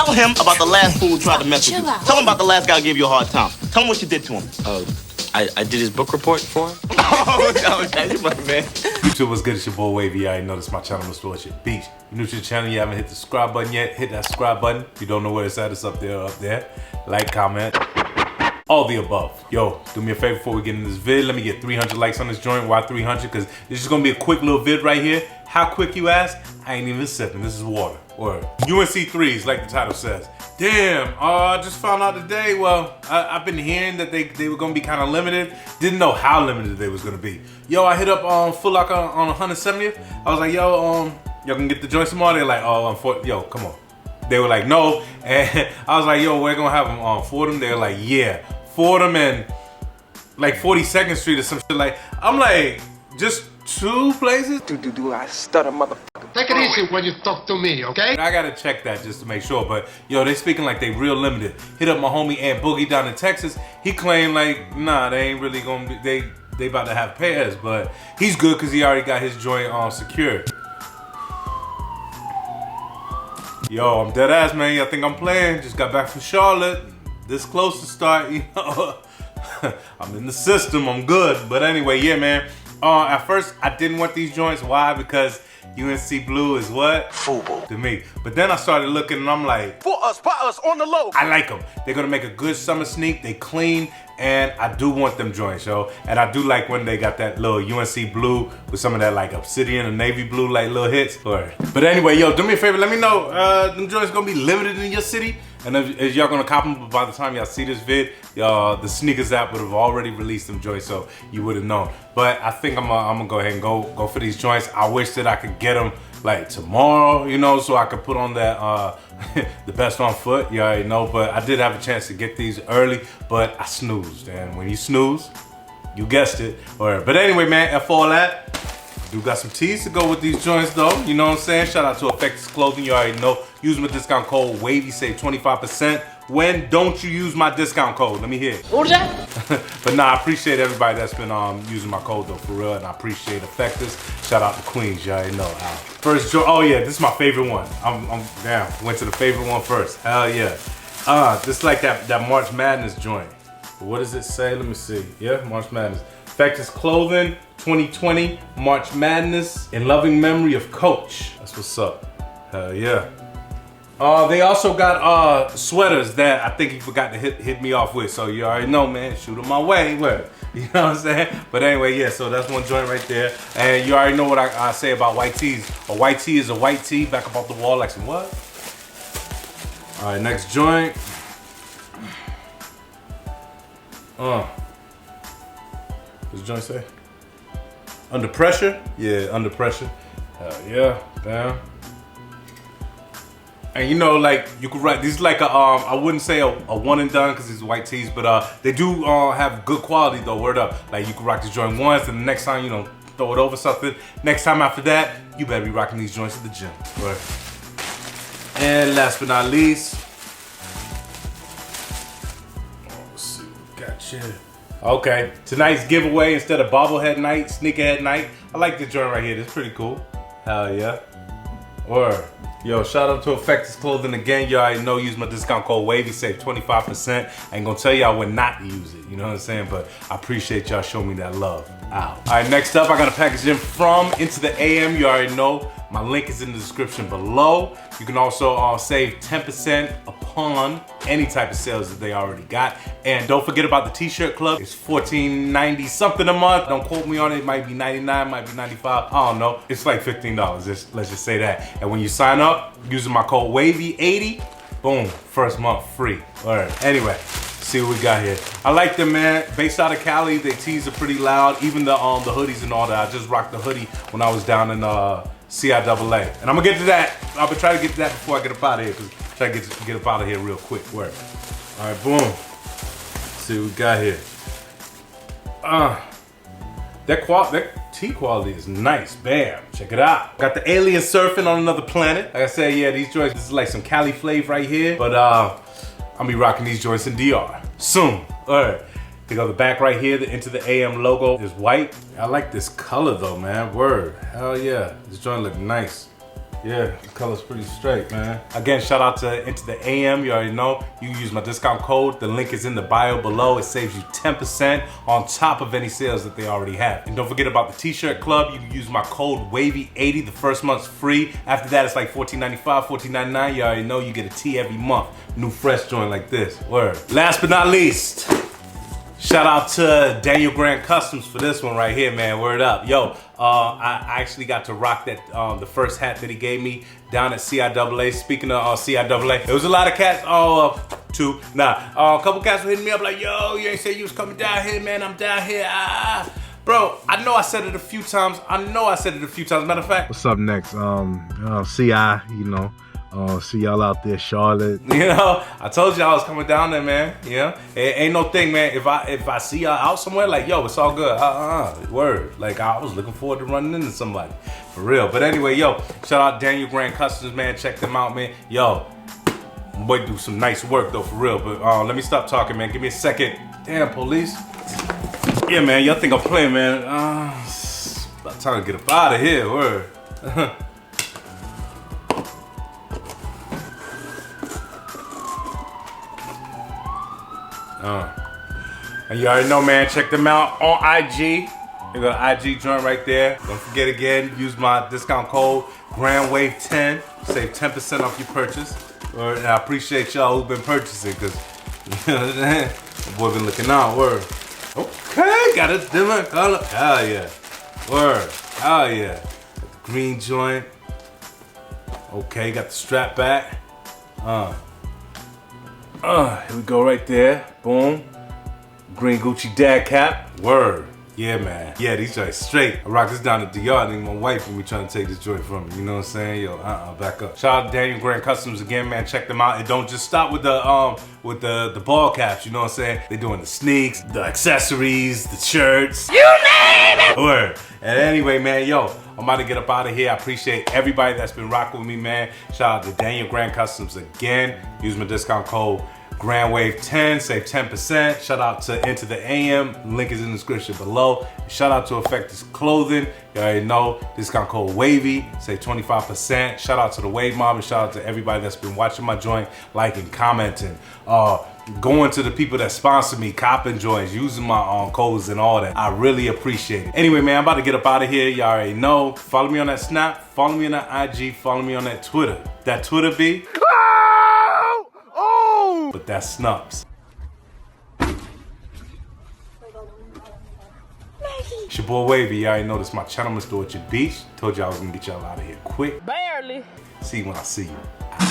Tell him about the last fool who tried to mess with you. Tell him about the last guy who gave you a hard time. Tell him what you did to him. I did his book report for him. Oh, that's you, my man. YouTube, what's good? It's your boy Wavy. You already know this is my channel, Mr. Worship Beach. You're new to the channel, you haven't hit the subscribe button yet, hit that subscribe button. If you don't know where it's at, it's up there. Like, comment, all the above. Yo, do me a favor before we get in this vid. Let me get 300 likes on this joint. Why 300? Because this is gonna be a quick little vid right here. How quick, you ask? I ain't even sipping. This is water. Or UNC threes, like the title says. Damn, I just found out today. Well, I've been hearing that they were gonna be kind of limited. Didn't know how limited they was gonna be. Yo, I hit up Foot Locker on 170th. I was like, yo, y'all can get the joints tomorrow. They're like, yo, come on. They were like, no. And I was like, yo, we're gonna have them on Fordham. They were like, yeah, Fordham and like 42nd Street or some shit. Like, I'm like, just 2 places? Do I stutter, motherfucker? Take it easy when you talk to me, okay? I gotta check that just to make sure, but yo, they speaking like they real limited. Hit up my homie Aunt Boogie down in Texas. He claimed like, nah, they ain't really gonna be, they about to have pairs, but he's good because he already got his joint secured. Yo, I'm dead ass, man. I think I'm playing. Just got back from Charlotte. This close to start, you know. I'm in the system, I'm good. But anyway, yeah, man. At first, I didn't want these joints. Why? Because UNC Blue is what? Fubu to me. But then I started looking and I'm like, For us, on the low. I like them. They're gonna make a good summer sneak. They clean, and I do want them joints, yo. And I do like when they got that little UNC blue with some of that like obsidian and navy blue like little hits. But anyway, yo, do me a favor. Let me know, them joints gonna be limited in your city. And if y'all gonna cop them, but by the time y'all see this vid, the sneakers app would have already released them joints, so you would have known. But I think I'm gonna go ahead and go for these joints. I wish that I could get them like tomorrow, you know, so I could put on that the best on foot. You already know, but I did have a chance to get these early, but I snoozed. And when you snooze, you guessed it. But anyway, man, for all that, do got some tees to go with these joints though, you know what I'm saying? Shout out to Effects Clothing, you already know. Use my discount code WAVY, save 25%. When don't you use my discount code? Let me hear it. What was that? But nah, I appreciate everybody that's been using my code though, for real, and I appreciate Effectors. Shout out to Queens, you already know. First joint, oh yeah, this is my favorite one. I'm down, went to the favorite one first. Hell yeah. This is like that March Madness joint. What does it say? Let me see. Yeah, March Madness. Effectors Clothing 2020 March Madness in loving memory of Coach. That's what's up. Hell yeah. They also got sweaters that I think he forgot to hit me off with. So you already know, man. Shoot them my way. Where? You know what I'm saying? But anyway, yeah. So that's one joint right there. And you already know what I say about white tees. A white tee is a white tee. Back up off the wall like some what? All right, next joint. What's the joint say? Under pressure? Yeah, under pressure. Hell yeah, damn. And you know, like you could write. These like a I wouldn't say a one and done because it's white tees, but they do have good quality though. Word up. Like you could rock this joint once, and the next time you know throw it over something. Next time after that, you better be rocking these joints at the gym. Right. And last but not least, let's see what we got here. Okay, tonight's giveaway instead of bobblehead night, sneakerhead night. I like the joint right here. It's pretty cool. Hell yeah. Or yo, shout out to Effects Clothing again. You already know, use my discount code WAVY, save 25%. I ain't gonna tell y'all when not to use it, you know what I'm saying? But I appreciate y'all showing me that love. Ow. All right, next up, I got a package in from Into the AM. You already know, my link is in the description below. You can also save 10% upon any type of sales that they already got. And don't forget about the t-shirt club. It's $14.90 something a month. Don't quote me on it. It might be $99, might be $95. I don't know. It's like $15. Let's just say that. And when you sign up using my code WAVY80, boom, first month free. All right. Anyway, see what we got here. I like them, man. Based out of Cali, they tees are pretty loud. Even the hoodies and all that. I just rocked the hoodie when I was down in CIAA. And I'm gonna get to that. I'm gonna try to get to that before I get up out of here, because I'm trying to get up out of here real quick. Work. All right, boom. Let's see what we got here. That tee quality is nice. Bam. Check it out. Got the alien surfing on another planet. Like I said, yeah, these joints, this is like some Cali flavor right here. But I'll be rocking these joints in DR soon. All right. They got the back right here, the Into the AM logo is white. I like this color though, man. Word. Hell yeah. This joint look nice. Yeah, the color's pretty straight, man. Again, shout out to Into the AM. You already know. You use my discount code. The link is in the bio below. It saves you 10% on top of any sales that they already have. And don't forget about the t-shirt club. You can use my code WAVY80. The first month's free. After that, it's like $14.95, $14.99. You already know you get a tee every month. New fresh joint like this. Word. Last but not least, shout out to Daniel Grant Customs for this one right here, man. Word up. Yo, I actually got to rock that the first hat that he gave me down at CIAA. Speaking of CIAA, there was a lot of cats, a couple cats were hitting me up like, yo, you ain't say you was coming down here, man. I'm down here. Bro, I know I said it a few times. Matter of fact, what's up next? CI, you know. See y'all out there, Charlotte. You know, I told you I was coming down there, man. Yeah, it ain't no thing, man. If I see y'all out somewhere, like, yo, it's all good. Word. Like, I was looking forward to running into somebody, for real. But anyway, yo, shout out Daniel Grant Customs, man. Check them out, man. Yo, boy, do some nice work though, for real. But let me stop talking, man. Give me a second. Damn, police. Yeah, man. Y'all think I'm playing, man? It's about time to get up out of here. Word. And you already know, man, check them out on IG. They got an IG joint right there. Don't forget again, use my discount code GRANDWAVE10. Save 10% off your purchase. And I appreciate y'all who've been purchasing, because you know what I'm saying? My boy been looking out. Word. Okay, got a different color. Hell yeah. Word. Hell yeah. Got the green joint. Okay, got the strap back. Here we go right there. Boom. Green Gucci dad cap. Word. Yeah, man. Yeah, these joints straight. I rock this down at the yard. I think my wife and me trying to take this joint from me. You know what I'm saying? Yo, back up. Shout out to Daniel Grant Customs again, man. Check them out. And don't just stop with the ball caps. You know what I'm saying? They doing the sneaks, the accessories, the shirts. You name it. Word. And anyway, man, yo, I'm about to get up out of here. I appreciate everybody that's been rocking with me, man. Shout out to Daniel Grant Customs again. Use my discount code GRANDWAVE10, save 10%. Shout out to Into the AM, link is in the description below. Shout out to Effectus Clothing, you already know, discount code WAVY, save 25%. Shout out to the Wave Mob, and shout out to everybody that's been watching my joint, liking, commenting, going to the people that sponsor me, copping joints, using my codes and all that. I really appreciate it. Anyway, man, I'm about to get up out of here. Y'all already know. Follow me on that Snap, follow me on that IG, follow me on that Twitter. That Twitter be? But that's Snups. It's your boy Wavy. You already know this my channel, Mr. Orchard Beach. Told you I was gonna get y'all out of here quick. Barely. See you when I see you.